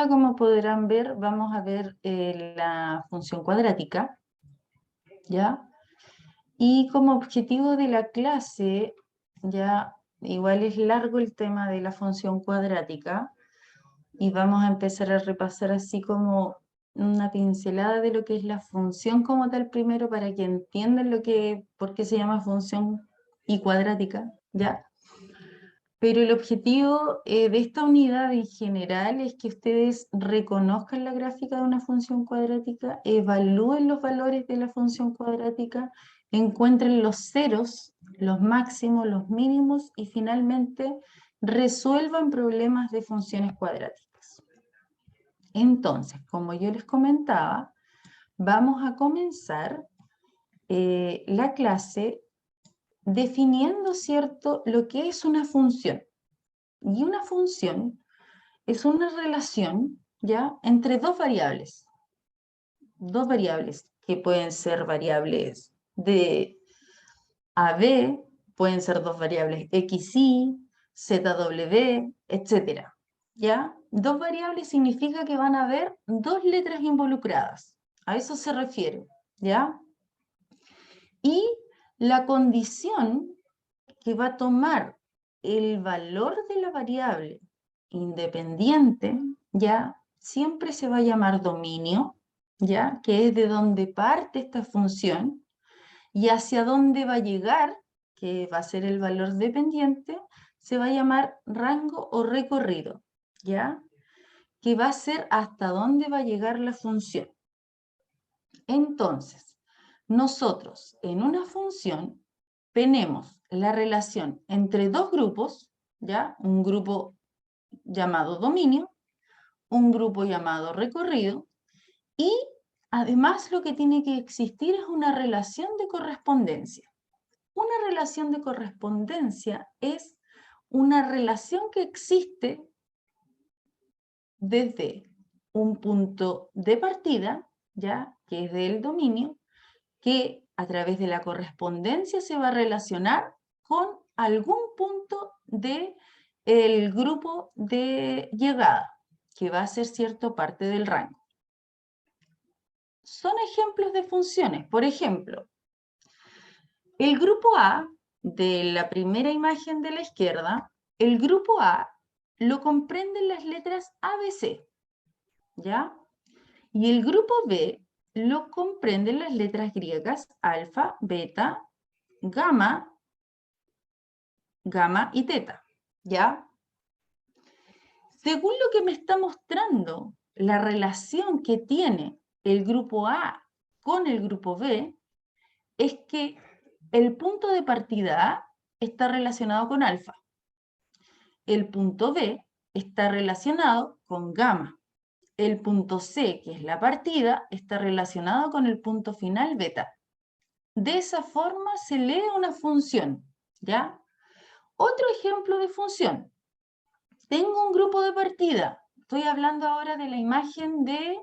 Como podrán ver, vamos a ver la función cuadrática, ¿ya? Y como objetivo de la clase, ya igual es largo el tema de la función cuadrática, y vamos a empezar a repasar así como una pincelada de lo que es la función como tal primero, para que entiendan por qué se llama función y cuadrática, ¿ya? Pero el objetivo de esta unidad en general es que ustedes reconozcan la gráfica de una función cuadrática, evalúen los valores de la función cuadrática, encuentren los ceros, los máximos, los mínimos y finalmente resuelvan problemas de funciones cuadráticas. Entonces, como yo les comentaba, vamos a comenzar la clase definiendo, ¿cierto?, lo que es una función. Y una función es una relación, ¿ya?, entre dos variables que pueden ser variables de a b, pueden ser dos variables x, y, z, w, etc. ¿Ya? Dos variables significa que van a haber dos letras involucradas, a eso se refiere, ¿ya? Y la condición que va a tomar el valor de la variable independiente, ya, siempre se va a llamar dominio, ya, que es de donde parte esta función, y hacia dónde va a llegar, que va a ser el valor dependiente, se va a llamar rango o recorrido, ya, que va a ser hasta dónde va a llegar la función. Entonces, nosotros en una función tenemos la relación entre dos grupos, ¿ya? Un grupo llamado dominio, un grupo llamado recorrido, y además lo que tiene que existir es una relación de correspondencia. Una relación de correspondencia es una relación que existe desde un punto de partida, ¿ya?, que es del dominio, que a través de la correspondencia se va a relacionar con algún punto del grupo de llegada, que va a ser, cierto, parte del rango. Son ejemplos de funciones. Por ejemplo, el grupo A, de la primera imagen de la izquierda, el grupo A lo comprenden las letras ABC, ¿ya? Y el grupo B lo comprenden las letras griegas alfa, beta, gamma y teta, ¿ya? Según lo que me está mostrando la relación que tiene el grupo A con el grupo B, es que el punto de partida A está relacionado con alfa, el punto B está relacionado con gamma, el punto C, que es la partida, está relacionado con el punto final beta. De esa forma se lee una función, ¿ya? Otro ejemplo de función. Tengo un grupo de partida. Estoy hablando ahora de la imagen de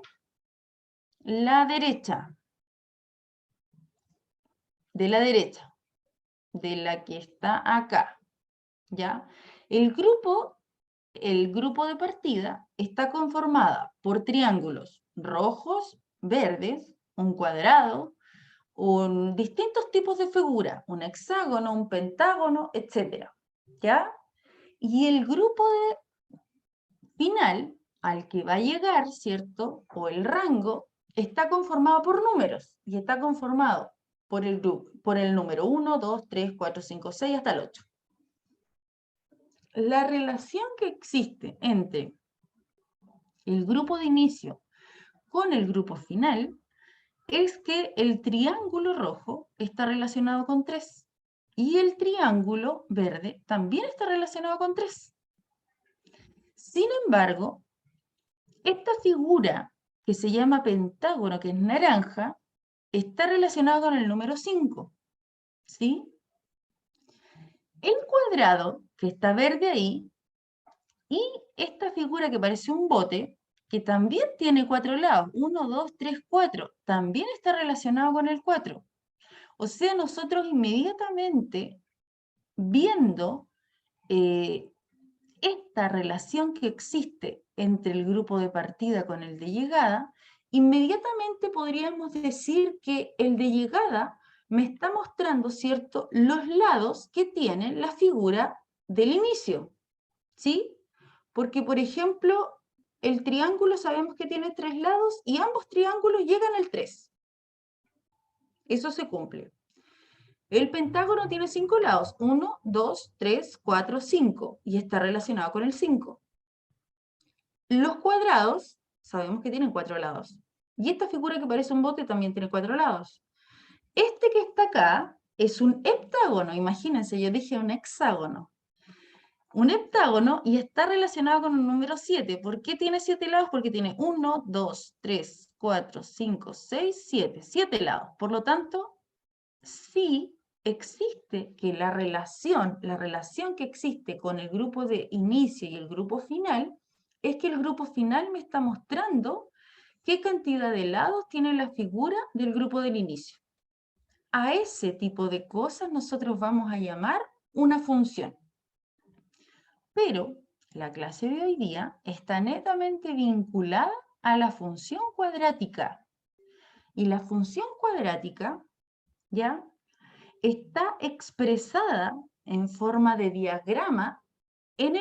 la derecha. De la derecha. De la que está acá, ¿ya? El grupo de partida está conformada por triángulos rojos, verdes, un cuadrado, distintos tipos de figura, un hexágono, un pentágono, etc. ¿Ya? Y el grupo final al que va a llegar, ¿cierto? O el rango, está conformado por números, y está conformado por el número 1, 2, 3, 4, 5, 6, hasta el 8. La relación que existe entre el grupo de inicio con el grupo final es que el triángulo rojo está relacionado con 3 y el triángulo verde también está relacionado con 3. Sin embargo, esta figura que se llama pentágono, que es naranja, está relacionada con el número 5, ¿sí? El cuadrado, que está verde ahí, y esta figura que parece un bote, que también tiene 4 lados, 1, 2, 3, 4, también está relacionado con el 4. O sea, nosotros inmediatamente, viendo esta relación que existe entre el grupo de partida con el de llegada, inmediatamente podríamos decir que el de llegada me está mostrando, ¿cierto?, los lados que tiene la figura del inicio, ¿sí? Porque, por ejemplo, el triángulo sabemos que tiene 3 lados y ambos triángulos llegan al 3. Eso se cumple. El pentágono tiene 5 lados, 1, 2, 3, 4, 5, y está relacionado con el 5. Los cuadrados sabemos que tienen 4 lados. Y esta figura que parece un bote también tiene 4 lados. Este que está acá es un heptágono, imagínense, yo dije un hexágono. Un heptágono y está relacionado con un número 7. ¿Por qué tiene 7 lados? Porque tiene 1, 2, 3, 4, 5, 6, 7. 7 lados. Por lo tanto, sí existe que la relación que existe con el grupo de inicio y el grupo final, es que el grupo final me está mostrando qué cantidad de lados tiene la figura del grupo del inicio. A ese tipo de cosas nosotros vamos a llamar una función. Pero la clase de hoy día está netamente vinculada a la función cuadrática. Y la función cuadrática, ¿ya?, está expresada en forma de diagrama en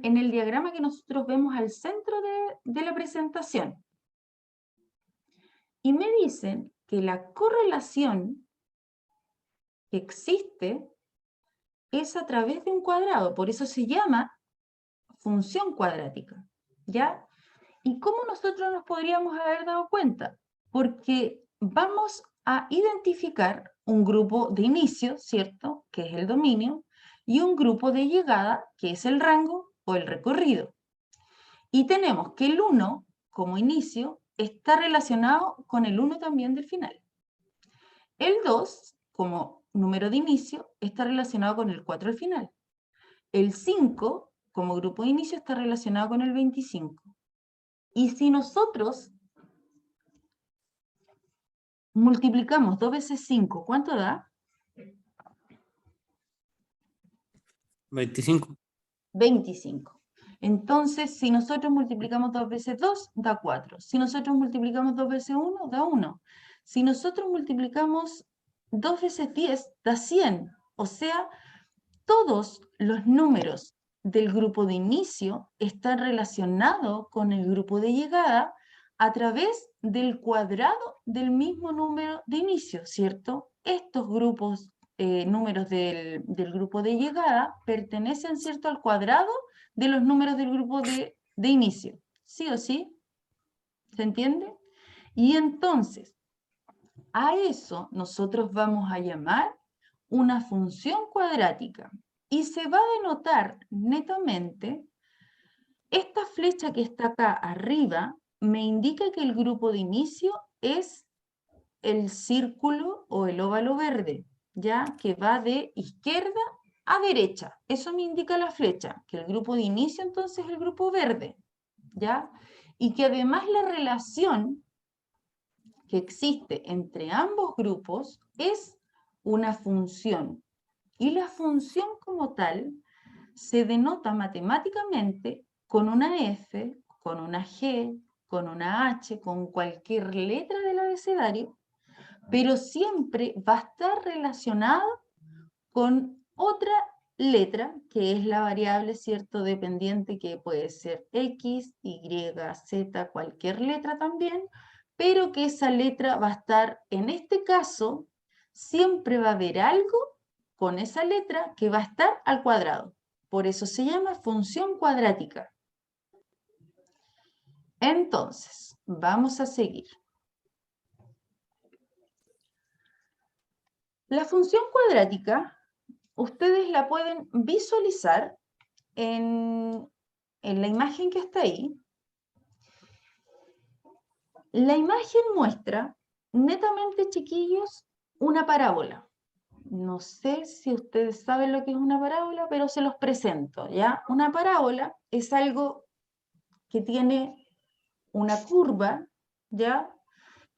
el diagrama que nosotros vemos al centro de la presentación. Y me dicen que la correlación que existe es a través de un cuadrado, por eso se llama función cuadrática, ¿ya? ¿Y cómo nosotros nos podríamos haber dado cuenta? Porque vamos a identificar un grupo de inicio, ¿cierto?, que es el dominio, y un grupo de llegada, que es el rango o el recorrido. Y tenemos que el 1, como inicio, está relacionado con el 1 también del final. El 2, como número de inicio, está relacionado con el 4 al final. El 5, como grupo de inicio, está relacionado con el 25. Y si nosotros multiplicamos 2 veces 5, ¿cuánto da? 25. 25. Entonces, si nosotros multiplicamos 2 veces 2, da 4. Si nosotros multiplicamos 2 veces 1, da 1. Si nosotros multiplicamos 2 veces 10, da 100. O sea, todos los números del grupo de inicio están relacionados con el grupo de llegada a través del cuadrado del mismo número de inicio, ¿cierto? Estos grupos, números del grupo de llegada pertenecen, ¿cierto?, al cuadrado de los números del grupo de inicio. ¿Sí o sí? ¿Se entiende? Y entonces, a eso nosotros vamos a llamar una función cuadrática. Y se va a denotar netamente, esta flecha que está acá arriba me indica que el grupo de inicio es el círculo o el óvalo verde, ¿ya?, que va de izquierda a derecha. Eso me indica la flecha, que el grupo de inicio entonces es el grupo verde, ¿ya? Y que además la relación que existe entre ambos grupos es una función. Y la función como tal se denota matemáticamente con una F, con una G, con una H, con cualquier letra del abecedario, pero siempre va a estar relacionado con otra letra, que es la variable, ¿cierto?, dependiente, que puede ser X, Y, Z, cualquier letra también, pero que esa letra va a estar, en este caso, siempre va a haber algo con esa letra que va a estar al cuadrado. Por eso se llama función cuadrática. Entonces, vamos a seguir. La función cuadrática, ustedes la pueden visualizar en la imagen que está ahí. La imagen muestra, netamente, chiquillos, una parábola. No sé si ustedes saben lo que es una parábola, pero se los presento, ¿ya? Una parábola es algo que tiene una curva, ¿ya?,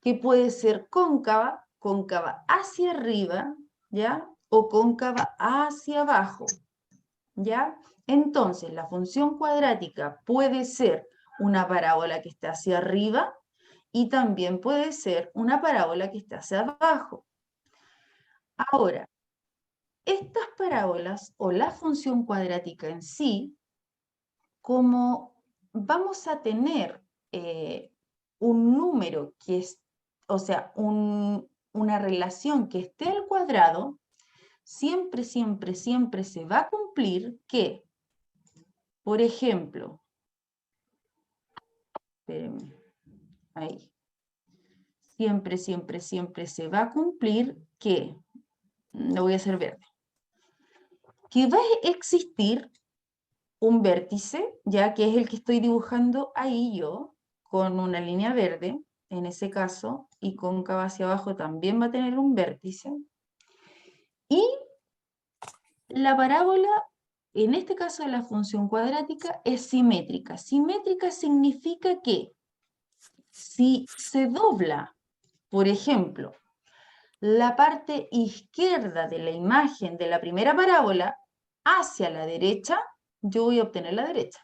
que puede ser cóncava, cóncava hacia arriba, ¿ya?, o cóncava hacia abajo, ¿ya? Entonces, la función cuadrática puede ser una parábola que esté hacia arriba y también puede ser una parábola que esté hacia abajo. Ahora, estas parábolas o la función cuadrática en sí, como vamos a tener un número que es, o sea, una relación que esté al cuadrado, siempre, siempre, siempre se va a cumplir que, por ejemplo, espérenme, ahí, siempre, siempre, siempre se va a cumplir que, lo voy a hacer verde, que va a existir un vértice, ya que es el que estoy dibujando ahí yo, con una línea verde, en ese caso, y cóncava hacia abajo también va a tener un vértice. Y la parábola, en este caso de la función cuadrática, es simétrica. Simétrica significa que si se dobla, por ejemplo, la parte izquierda de la imagen de la primera parábola hacia la derecha, yo voy a obtener la derecha.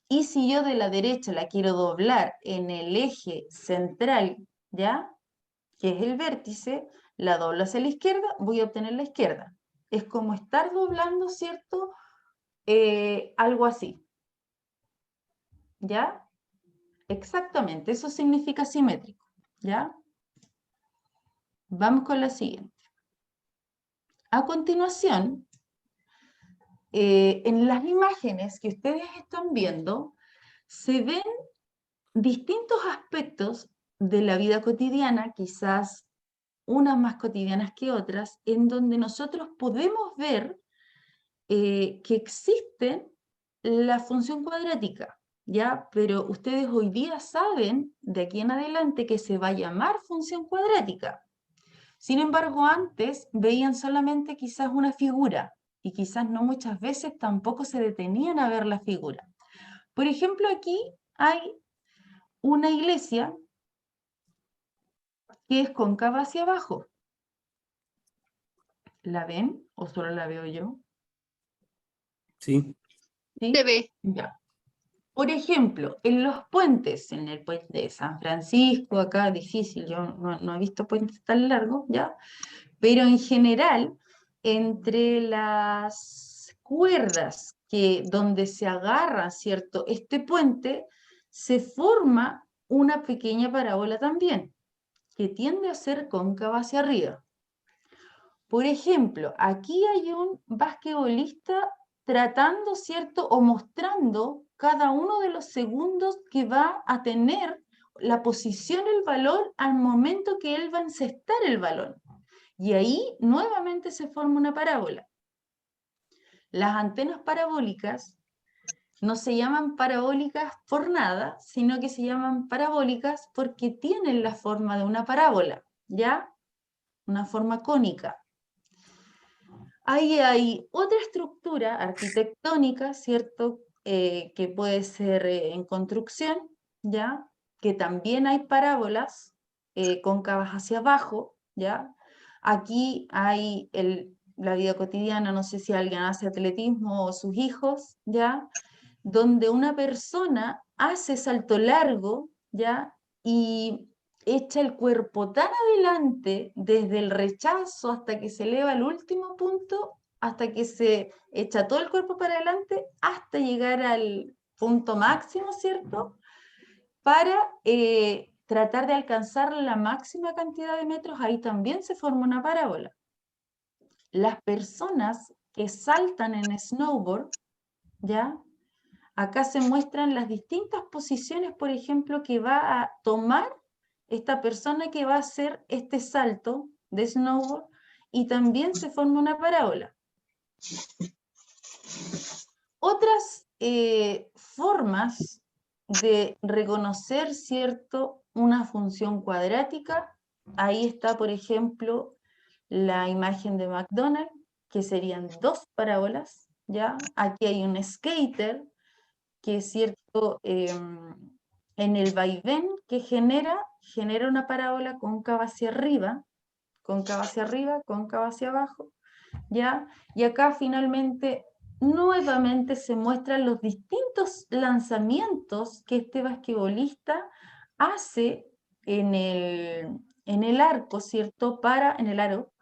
Y si yo de la derecha la quiero doblar en el eje central, ¿ya? Que es el vértice, la doblo hacia la izquierda, voy a obtener la izquierda. Es como estar doblando, ¿cierto? Algo así. ¿Ya? Exactamente, eso significa simétrico. ¿Ya? Vamos con la siguiente. A continuación, en las imágenes que ustedes están viendo, se ven distintos aspectos de la vida cotidiana, quizás unas más cotidianas que otras, en donde nosotros podemos ver que existe la función cuadrática, ¿ya? Pero ustedes hoy día saben, de aquí en adelante, que se va a llamar función cuadrática. Sin embargo, antes veían solamente quizás una figura y quizás no muchas veces tampoco se detenían a ver la figura. Por ejemplo, aquí hay una iglesia que es cóncava hacia abajo. ¿La ven o solo la veo yo? Sí. ¿Sí? Se ve. Ya. Por ejemplo, en los puentes, en el puente de San Francisco, acá difícil, yo no he visto puentes tan largos, ¿ya? Pero en general, entre las cuerdas donde se agarra, ¿cierto? Este puente, se forma una pequeña parábola también, que tiende a ser cóncava hacia arriba. Por ejemplo, aquí hay un basquetbolista tratando, ¿cierto? O mostrando cada uno de los segundos que va a tener la posición del balón al momento que él va a encestar el balón. Y ahí nuevamente se forma una parábola. Las antenas parabólicas no se llaman parabólicas por nada, sino que se llaman parabólicas porque tienen la forma de una parábola, ¿ya? Una forma cónica. Ahí hay otra estructura arquitectónica, ¿cierto? Que puede ser en construcción, ¿ya? Que también hay parábolas cóncavas hacia abajo, ¿ya? Aquí hay la vida cotidiana, no sé si alguien hace atletismo o sus hijos, ¿ya? Donde una persona hace salto largo, ¿ya? Y echa el cuerpo tan adelante, desde el rechazo hasta que se eleva al último punto, hasta que se echa todo el cuerpo para adelante, hasta llegar al punto máximo, ¿cierto? Para tratar de alcanzar la máxima cantidad de metros, ahí también se forma una parábola. Las personas que saltan en snowboard, ¿ya? Acá se muestran las distintas posiciones, por ejemplo, que va a tomar esta persona que va a hacer este salto de snowboard y también se forma una parábola. Otras formas de reconocer, ¿cierto?, una función cuadrática, ahí está, por ejemplo, la imagen de McDonald's, que serían dos parábolas, ¿ya? Aquí hay un skater, que es cierto, en el vaivén que genera una parábola cóncava hacia arriba, cóncava hacia arriba, cóncava hacia abajo, ¿ya? Y acá finalmente nuevamente se muestran los distintos lanzamientos que este basquetbolista hace en el arco, ¿cierto? En el aro,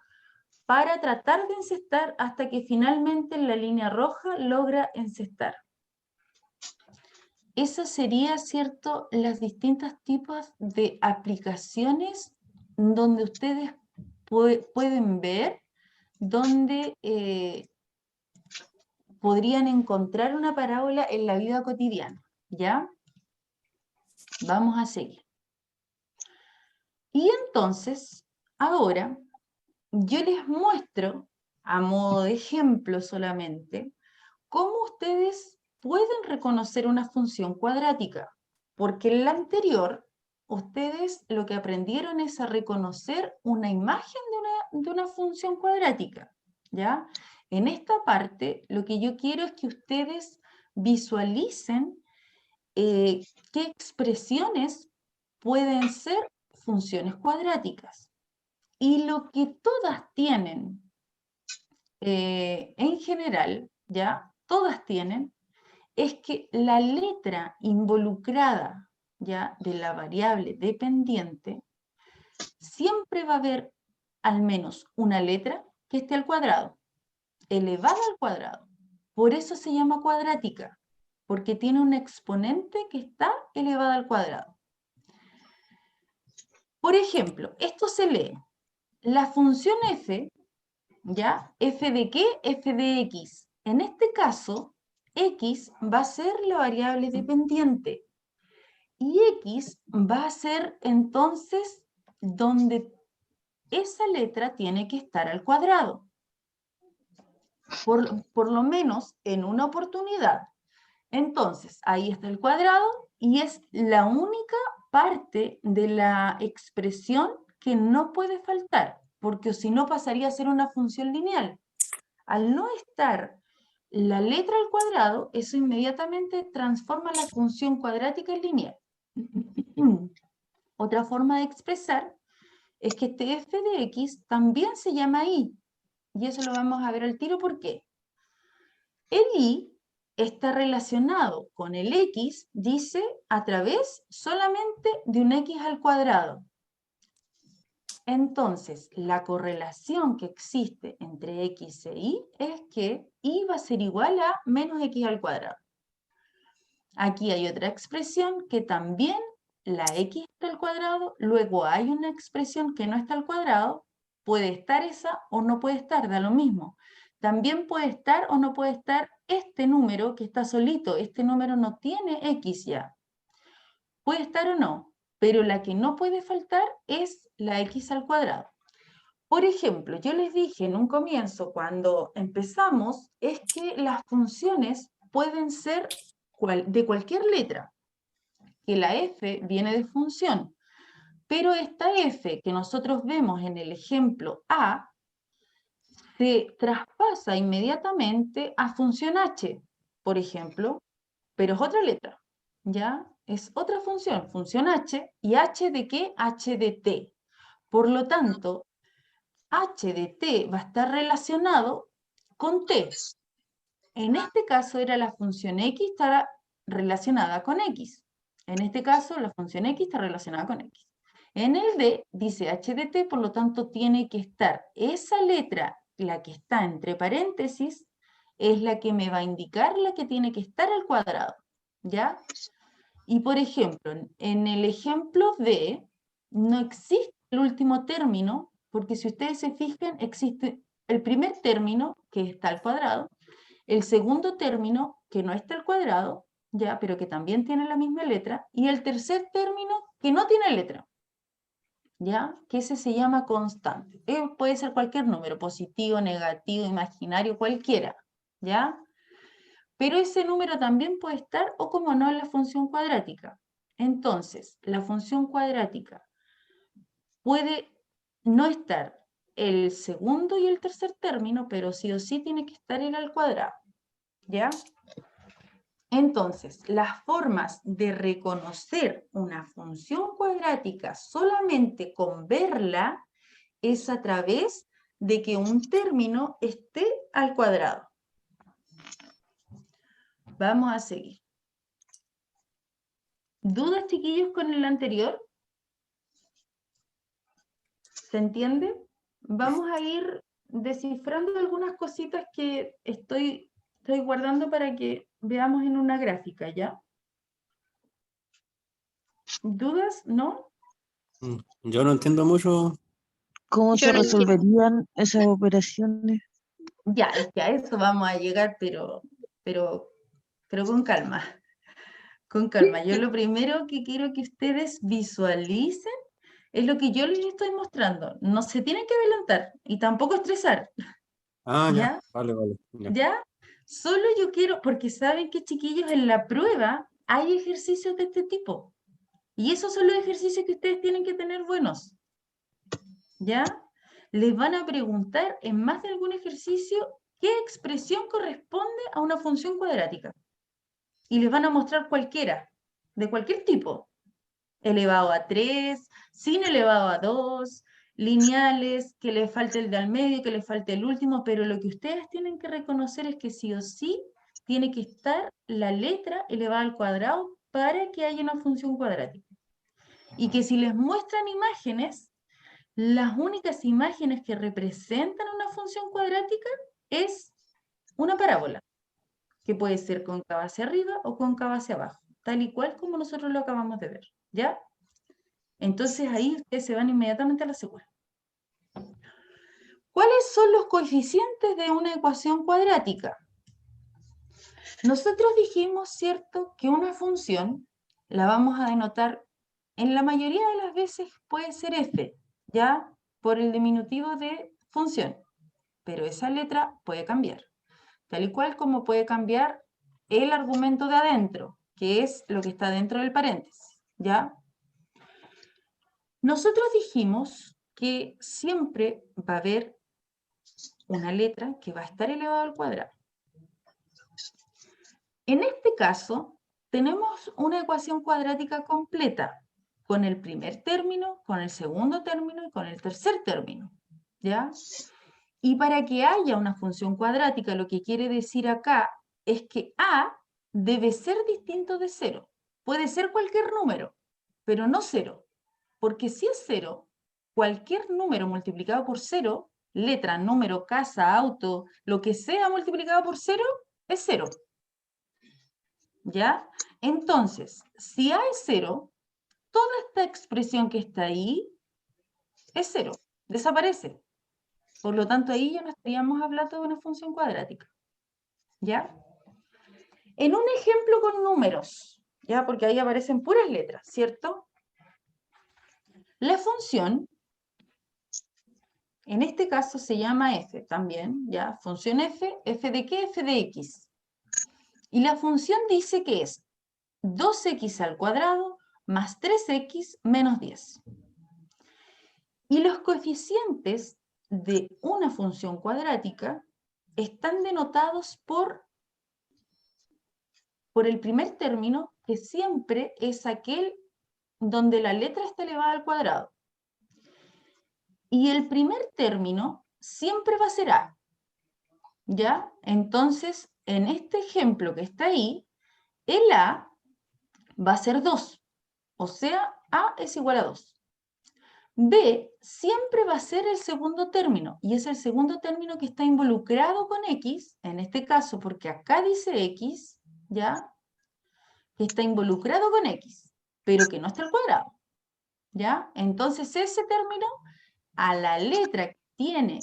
para tratar de encestar hasta que finalmente en la línea roja logra encestar. Eso sería, ¿cierto?, las distintas tipos de aplicaciones donde ustedes pueden ver, donde podrían encontrar una parábola en la vida cotidiana, ¿ya? Vamos a seguir. Y entonces, ahora, yo les muestro, a modo de ejemplo solamente, cómo ustedes pueden reconocer una función cuadrática, porque en la anterior, ustedes lo que aprendieron es a reconocer una imagen de una función cuadrática, ¿ya? En esta parte, lo que yo quiero es que ustedes visualicen qué expresiones pueden ser funciones cuadráticas. Y lo que todas tienen, en general, ¿ya? Todas tienen, es que la letra involucrada, ¿ya?, de la variable dependiente, siempre va a haber al menos una letra que esté al cuadrado, elevada al cuadrado. Por eso se llama cuadrática, porque tiene un exponente que está elevada al cuadrado. Por ejemplo, esto se lee, la función f, ¿ya? ¿F de qué? F de x. En este caso, x va a ser la variable dependiente. Y x va a ser entonces donde esa letra tiene que estar al cuadrado. Por lo menos en una oportunidad. Entonces, ahí está el cuadrado y es la única parte de la expresión que no puede faltar, porque si no pasaría a ser una función lineal. Al no estar la letra al cuadrado, eso inmediatamente transforma la función cuadrática en lineal. Otra forma de expresar es que este f de x también se llama y, y eso lo vamos a ver al tiro. ¿Por qué? El y está relacionado con el x, dice, a través solamente de un x al cuadrado. Entonces, la correlación que existe entre x e y es que y va a ser igual a menos x al cuadrado. Aquí hay otra expresión que también la x está al cuadrado, luego hay una expresión que no está al cuadrado, puede estar esa o no puede estar, da lo mismo. También puede estar o no puede estar este número que está solito, este número no tiene x ya. Puede estar o no, pero la que no puede faltar es la x al cuadrado. Por ejemplo, yo les dije en un comienzo, cuando empezamos, es que las funciones pueden ser de cualquier letra, que la f viene de función, pero esta f que nosotros vemos en el ejemplo A, se traspasa inmediatamente a función h, por ejemplo, pero es otra letra, ¿ya? Es otra función h, y h de qué? H de t. Por lo tanto, h de t va a estar relacionado con t. En este caso era la función x estará relacionada con x. En este caso la función x está relacionada con x. En el d dice h de t, por lo tanto tiene que estar esa letra, la que está entre paréntesis, es la que me va a indicar la que tiene que estar al cuadrado, ¿ya? Y por ejemplo, en el ejemplo D, no existe el último término, porque si ustedes se fijan, existe el primer término, que está al cuadrado, el segundo término, que no está al cuadrado, ya, pero que también tiene la misma letra, y el tercer término, que no tiene letra, ya, que ese se llama constante. Puede ser cualquier número, positivo, negativo, imaginario, cualquiera, ¿ya? Pero ese número también puede estar, o como no, en la función cuadrática. Entonces, la función cuadrática puede no estar el segundo y el tercer término, pero sí o sí tiene que estar el al cuadrado, ¿ya? Entonces, las formas de reconocer una función cuadrática solamente con verla es a través de que un término esté al cuadrado. Vamos a seguir. ¿Dudas, chiquillos, con el anterior? ¿Se entiende? Vamos a ir descifrando algunas cositas que estoy guardando para que veamos en una gráfica, ¿ya? ¿Dudas? ¿No? Yo no entiendo mucho. ¿Cómo Yo se no entiendo. resolverían esas operaciones? Ya, es que a eso vamos a llegar, pero con calma. Con calma. Yo lo primero que quiero que ustedes visualicen es lo que yo les estoy mostrando. No se tienen que adelantar y tampoco estresar, Ah, ya. ¿ya? Vale, vale. Ya. ¿Ya? Solo yo quiero, porque saben que, chiquillos, en la prueba hay ejercicios de este tipo. Y esos son los ejercicios que ustedes tienen que tener buenos. ¿Ya? Les van a preguntar en más de algún ejercicio qué expresión corresponde a una función cuadrática. Y les van a mostrar cualquiera, de cualquier tipo. Elevado a 3, sin elevado a 2, lineales, que le falte el de al medio, que le falte el último, pero lo que ustedes tienen que reconocer es que sí o sí tiene que estar la letra elevada al cuadrado para que haya una función cuadrática. Y que si les muestran imágenes, las únicas imágenes que representan una función cuadrática es una parábola, que puede ser cóncava hacia arriba o cóncava hacia abajo, tal y cual como nosotros lo acabamos de ver, ¿ya? Entonces ahí ustedes se van inmediatamente a la segura. ¿Cuáles son los coeficientes de una ecuación cuadrática? Nosotros dijimos, ¿cierto?, que una función la vamos a denotar, en la mayoría de las veces puede ser f, ¿ya? Por el diminutivo de función, pero esa letra puede cambiar, tal y cual como puede cambiar el argumento de adentro, que es lo que está dentro del paréntesis, ¿ya? Nosotros dijimos que siempre va a haber una letra que va a estar elevada al cuadrado. En este caso, tenemos una ecuación cuadrática completa, con el primer término, con el segundo término y con el tercer término, ¿ya? Y para que haya una función cuadrática, lo que quiere decir acá es que a debe ser distinto de 0. Puede ser cualquier número, pero no 0. Porque si es 0, cualquier número multiplicado por 0, letra, número, casa, auto, lo que sea multiplicado por 0, es 0. ¿Ya? Entonces, si a es 0, toda esta expresión que está ahí es 0, desaparece. Por lo tanto, ahí ya no estaríamos hablando de una función cuadrática. ¿Ya? En un ejemplo con números, ¿ya? Porque ahí aparecen puras letras, ¿cierto? La función, en este caso se llama f también, ¿ya? Función f, ¿f de qué? F de x. Y la función dice que es 2x al cuadrado más 3x menos 10. Y los coeficientes de una función cuadrática están denotados por el primer término, que siempre es aquel donde la letra está elevada al cuadrado. Y el primer término siempre va a ser a, ¿ya? Entonces, en este ejemplo que está ahí, el a va a ser 2, o sea, a es igual a 2. B siempre va a ser el segundo término, y es el segundo término que está involucrado con X, en este caso, porque acá dice X, ¿ya? Que está involucrado con X, pero que no está al cuadrado, ¿ya? Entonces ese término, a la letra que tiene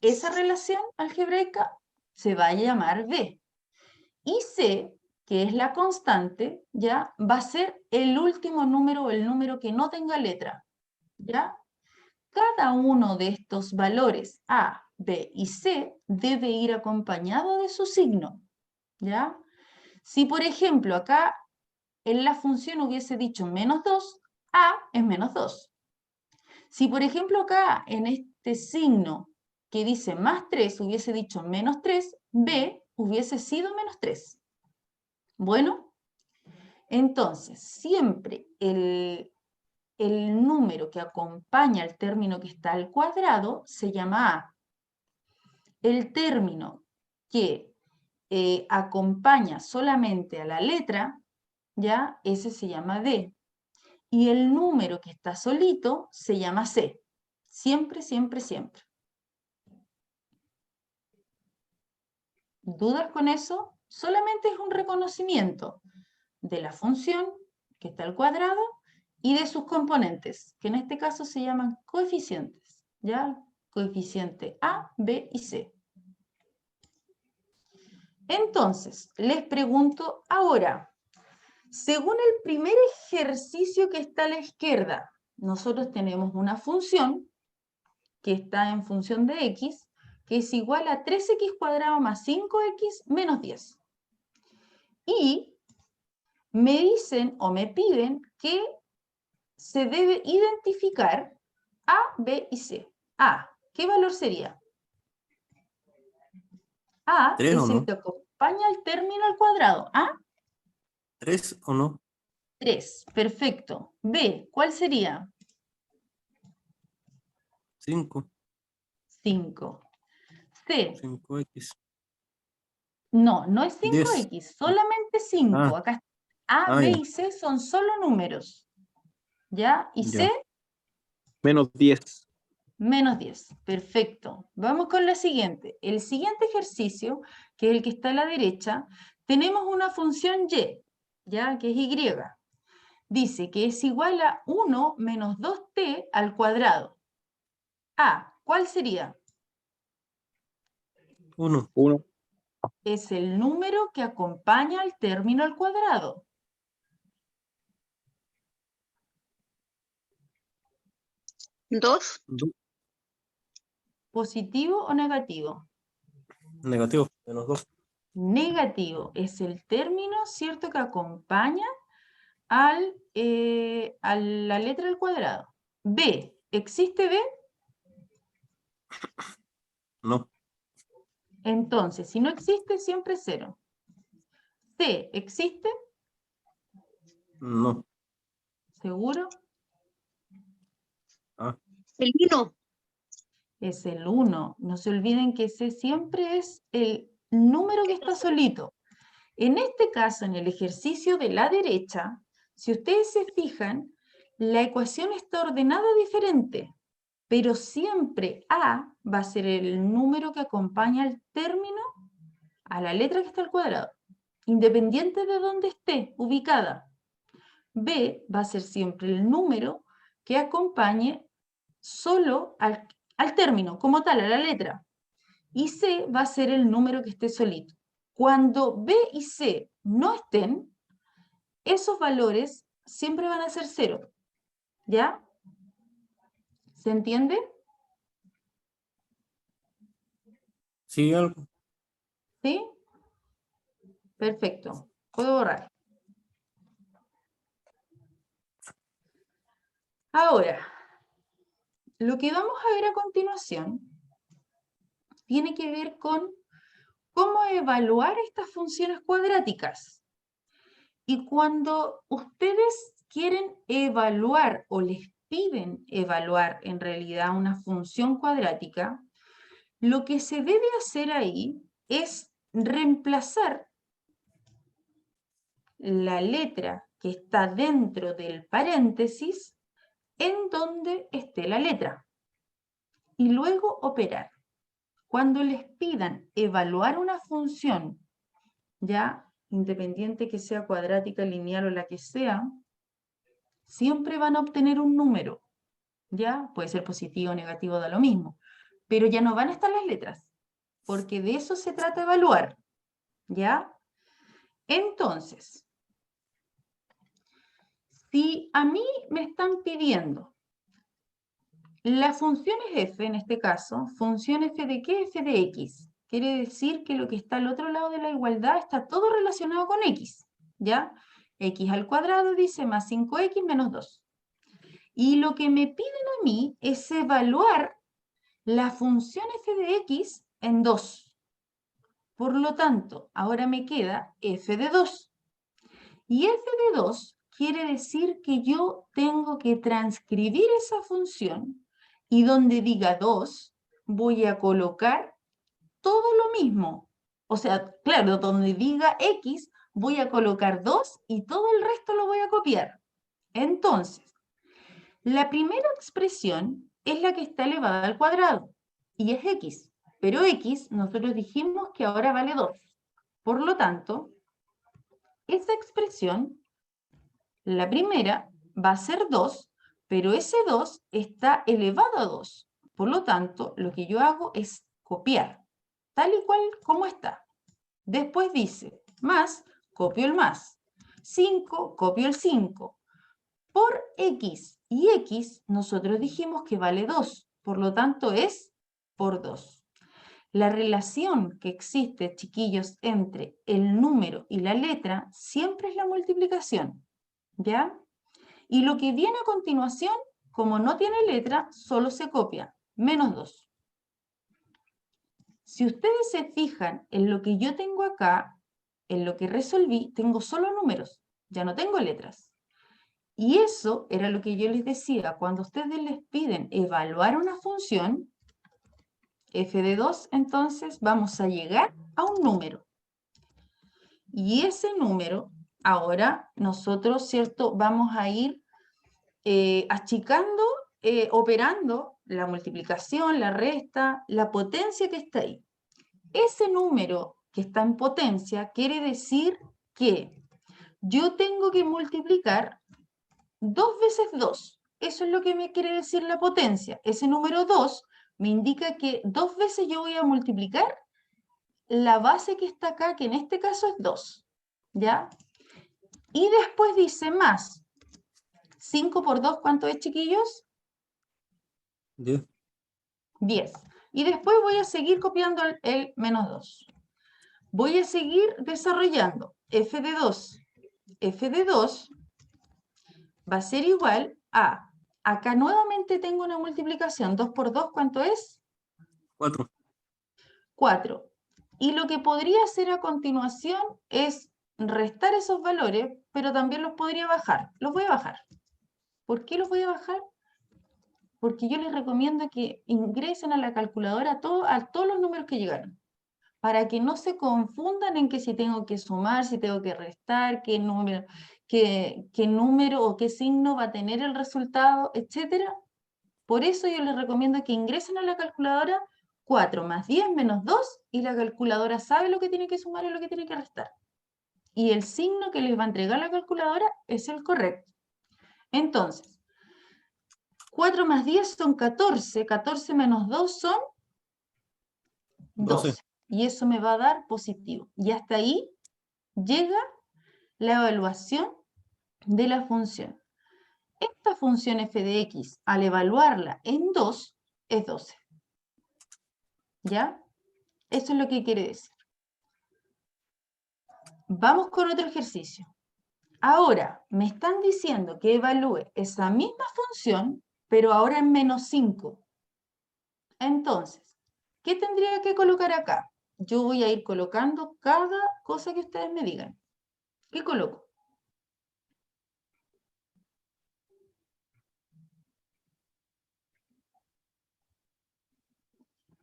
esa relación algebraica, se va a llamar B. Y C, que es la constante, ¿ya? Va a ser el último número, o el número que no tenga letra, ¿ya? Cada uno de estos valores A, B y C debe ir acompañado de su signo, ¿ya? Si, por ejemplo, acá en la función hubiese dicho menos 2, A es menos 2. Si, por ejemplo, acá en este signo que dice más 3 hubiese dicho menos 3, B hubiese sido menos 3. Bueno, entonces, siempre el número que acompaña al término que está al cuadrado se llama A. El término que acompaña solamente a la letra, ¿ya? Ese se llama D. Y el número que está solito se llama C. Siempre, siempre, siempre. ¿Dudas con eso? Solamente es un reconocimiento de la función que está al cuadrado y de sus componentes, que en este caso se llaman coeficientes, ¿ya? Coeficiente A, B y C. Entonces, les pregunto ahora, según el primer ejercicio que está a la izquierda, nosotros tenemos una función que está en función de x, que es igual a 3x cuadrado más 5x menos 10. Y me dicen o me piden que se debe identificar A, B y C. A, ¿qué valor sería? A 3 o es el no. que acompaña al término al cuadrado. ¿A? 3 o no. 3, perfecto. B, ¿cuál sería? 5. 5. C, 5x. no, no es 10. 5x, solamente 5. Ah, Acá A, B ya. y C son solo números. ¿Ya? Y C, Ya. Menos 10. menos 10. Perfecto. Vamos con la siguiente. El siguiente ejercicio, que es el que está a la derecha, tenemos una función y, ¿ya? Que es y. Dice que es igual a 1 menos 2t al cuadrado. A, ¿cuál sería? 1. 1. Es el número que acompaña al término al cuadrado. ¿Dos? ¿Positivo o negativo? Negativo. Menos 2. Negativo. Es el término, ¿cierto?, que acompaña a la letra al cuadrado. B, ¿existe B? No. Entonces, si no existe, siempre es 0. C, ¿existe? No. ¿Seguro? Ah, El 1. Es el 1. No se olviden que C siempre es el número que está solito. En este caso, en el ejercicio de la derecha, si ustedes se fijan, la ecuación está ordenada diferente, pero siempre A va a ser el número que acompaña al término a la letra que está al cuadrado, independiente de dónde esté ubicada. B va a ser siempre el número que acompañe solo al término, como tal, a la letra. Y C va a ser el número que esté solito. Cuando B y C no estén, esos valores siempre van a ser 0. ¿Ya? ¿Se entiende? ¿sigue algo? ¿Sí? Perfecto. Puedo borrar. Ahora, lo que vamos a ver a continuación tiene que ver con cómo evaluar estas funciones cuadráticas. Y cuando ustedes quieren evaluar o les piden evaluar en realidad una función cuadrática, lo que se debe hacer ahí es reemplazar la letra que está dentro del paréntesis en donde esté la letra. Y luego operar. Cuando les pidan evaluar una función, ya independiente que sea cuadrática, lineal o la que sea, siempre van a obtener un número, ¿ya? Puede ser positivo o negativo, da lo mismo, pero ya no van a estar las letras, porque de eso se trata de evaluar, ¿ya? Entonces, si a mí me están pidiendo las funciones f, en este caso, función f de qué, f de x, quiere decir que lo que está al otro lado de la igualdad está todo relacionado con x, ¿ya? X al cuadrado dice más 5x menos 2. Y lo que me piden a mí es evaluar la función f de x en 2. Por lo tanto, ahora me queda f de 2. Y f de 2 quiere decir que yo tengo que transcribir esa función y donde diga 2 voy a colocar todo lo mismo. O sea, claro, donde diga X, voy a colocar 2 y todo el resto lo voy a copiar. Entonces, la primera expresión es la que está elevada al cuadrado, y es X. Pero X, nosotros dijimos que ahora vale 2. Por lo tanto, esa expresión, la primera, va a ser 2, pero ese 2 está elevado a 2. Por lo tanto, lo que yo hago es copiar, tal y cual como está. Después dice, más, copio el más. 5, copio el 5. Por X y X, nosotros dijimos que vale 2. Por lo tanto, es por 2. La relación que existe, chiquillos, entre el número y la letra siempre es la multiplicación, ¿ya? Y lo que viene a continuación, como no tiene letra, solo se copia, menos 2. Si ustedes se fijan en lo que yo tengo acá, en lo que resolví, tengo solo números, ya no tengo letras. Y eso era lo que yo les decía, cuando ustedes les piden evaluar una función, f de 2, entonces vamos a llegar a un número. Y ese número, ahora nosotros, ¿cierto? Vamos a ir achicando, operando la multiplicación, la resta, la potencia que está ahí. Ese número que está en potencia quiere decir que yo tengo que multiplicar 2 veces 2. Eso es lo que me quiere decir la potencia. Ese número 2 me indica que 2 veces yo voy a multiplicar la base que está acá, que en este caso es 2. ¿Ya? Y después dice más. 5 por 2, ¿cuánto es, chiquillos? 10. 10. Y después voy a seguir copiando el menos 2. Voy a seguir desarrollando f de 2. F de 2 va a ser igual a, acá nuevamente tengo una multiplicación, 2 por 2, ¿cuánto es? 4. 4. Y lo que podría hacer a continuación es restar esos valores, pero también los podría bajar. Los voy a bajar. ¿Por qué los voy a bajar? Porque yo les recomiendo que ingresen a la calculadora a todos los números que llegaron, para que no se confundan en que si tengo que sumar, si tengo que restar, qué número o qué signo va a tener el resultado, etc. Por eso yo les recomiendo que ingresen a la calculadora 4 más 10 menos 2 y la calculadora sabe lo que tiene que sumar y lo que tiene que restar. Y el signo que les va a entregar la calculadora es el correcto. Entonces, 4 más 10 son 14, 14 menos 2 son 12. 12. Y eso me va a dar positivo. Y hasta ahí llega la evaluación de la función. Esta función f de x, al evaluarla en 2, es 12. ¿Ya? Eso es lo que quiere decir. Vamos con otro ejercicio. Ahora, me están diciendo que evalúe esa misma función, pero ahora en menos 5. Entonces, ¿qué tendría que colocar acá? Yo voy a ir colocando cada cosa que ustedes me digan. ¿Qué coloco?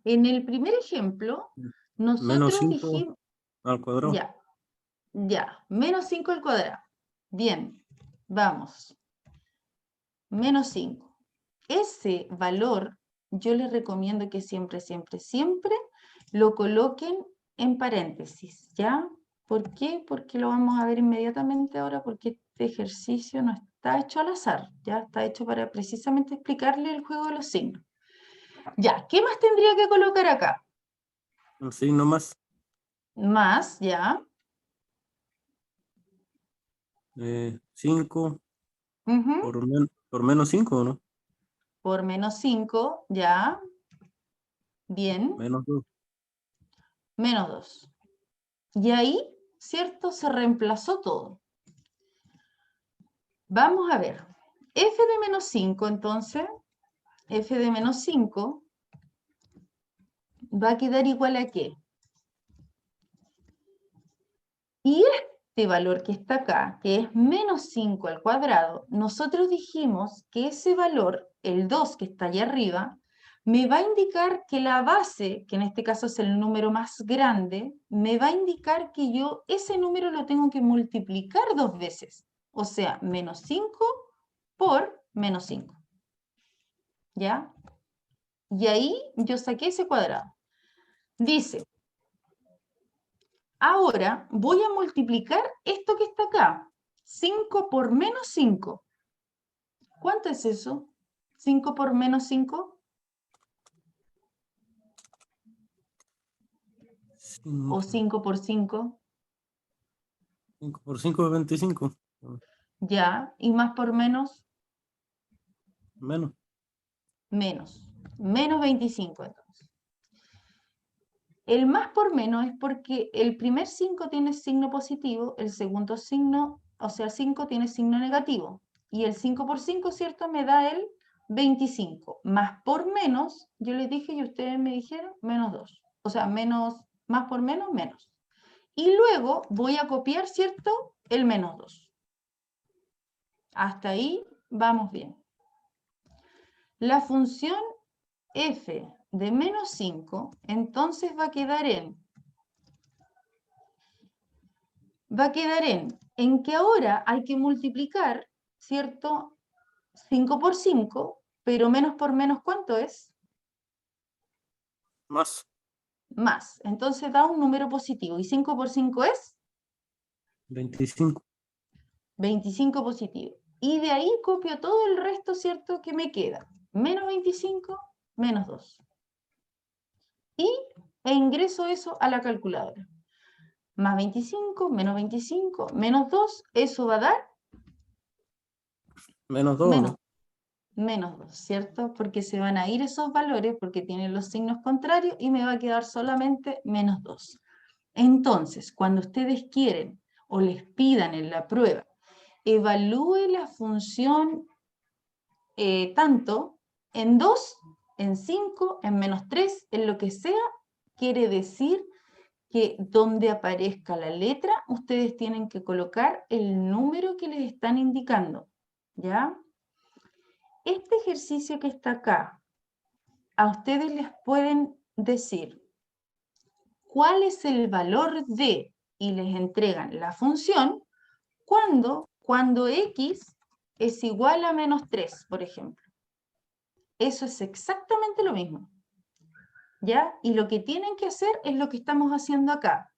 En el primer ejemplo, Menos nosotros 5 dijimos, al cuadrado. ya, menos 5 al cuadrado. Bien, vamos. Menos 5. Ese valor, yo les recomiendo que siempre lo coloquen en paréntesis, ¿ya? ¿Por qué? Porque lo vamos a ver inmediatamente ahora, porque este ejercicio no está hecho al azar, ya está hecho para precisamente explicarle el juego de los signos. Ya, ¿qué más tendría que colocar acá? Un signo más. Más, ya. 5 Ujú. por menos 5, ¿no? Por menos 5, ya. Bien. Menos 2. Menos 2. Y ahí, ¿cierto? Se reemplazó todo. Vamos a ver. F de menos 5, entonces, f de menos 5 va a quedar igual a ¿qué? Y este valor que está acá, que es menos 5 al cuadrado, nosotros dijimos que ese valor, el 2 que está allá arriba, me va a indicar que la base, que en este caso es el número más grande, me va a indicar que yo ese número lo tengo que multiplicar 2 veces. O sea, menos 5 por menos 5. ¿Ya? Y ahí yo saqué ese cuadrado. Dice, ahora voy a multiplicar esto que está acá. 5 por menos 5. ¿Cuánto es eso? 5 por menos 5. ¿O 5 por 5? 5 por 5 es 25. Ya. ¿Y más por menos? Menos. Menos. Menos 25 entonces. El más por menos es porque el primer 5 tiene signo positivo, el segundo signo, o sea, el 5 tiene signo negativo. Y el 5 por 5, ¿cierto? Me da el 25. Más por menos, yo les dije y ustedes me dijeron menos 2. O sea, menos, más por menos, menos. Y luego voy a copiar, ¿cierto? El menos 2. Hasta ahí vamos bien. La función f de menos 5, entonces va a quedar en que ahora hay que multiplicar, ¿cierto? 5 por 5, pero menos por menos, ¿cuánto es? Más. Más. Entonces da un número positivo. ¿Y 5 por 5 es? 25. 25 positivo. Y de ahí copio todo el resto, ¿cierto? Que me queda. Menos 25, menos 2. E ingreso eso a la calculadora. Más 25, menos 2, eso va a dar Menos 2, menos, ¿no? menos 2, ¿cierto? Porque se van a ir esos valores porque tienen los signos contrarios y me va a quedar solamente menos 2. Entonces, cuando ustedes quieren o les pidan en la prueba, evalúe la función tanto en 2, en 5, en menos 3, en lo que sea, quiere decir que donde aparezca la letra, ustedes tienen que colocar el número que les están indicando, ¿ya? Este ejercicio que está acá, a ustedes les pueden decir cuál es el valor de, y les entregan la función, cuando x es igual a menos 3, por ejemplo. Eso es exactamente lo mismo, ¿ya? Y lo que tienen que hacer es lo que estamos haciendo acá.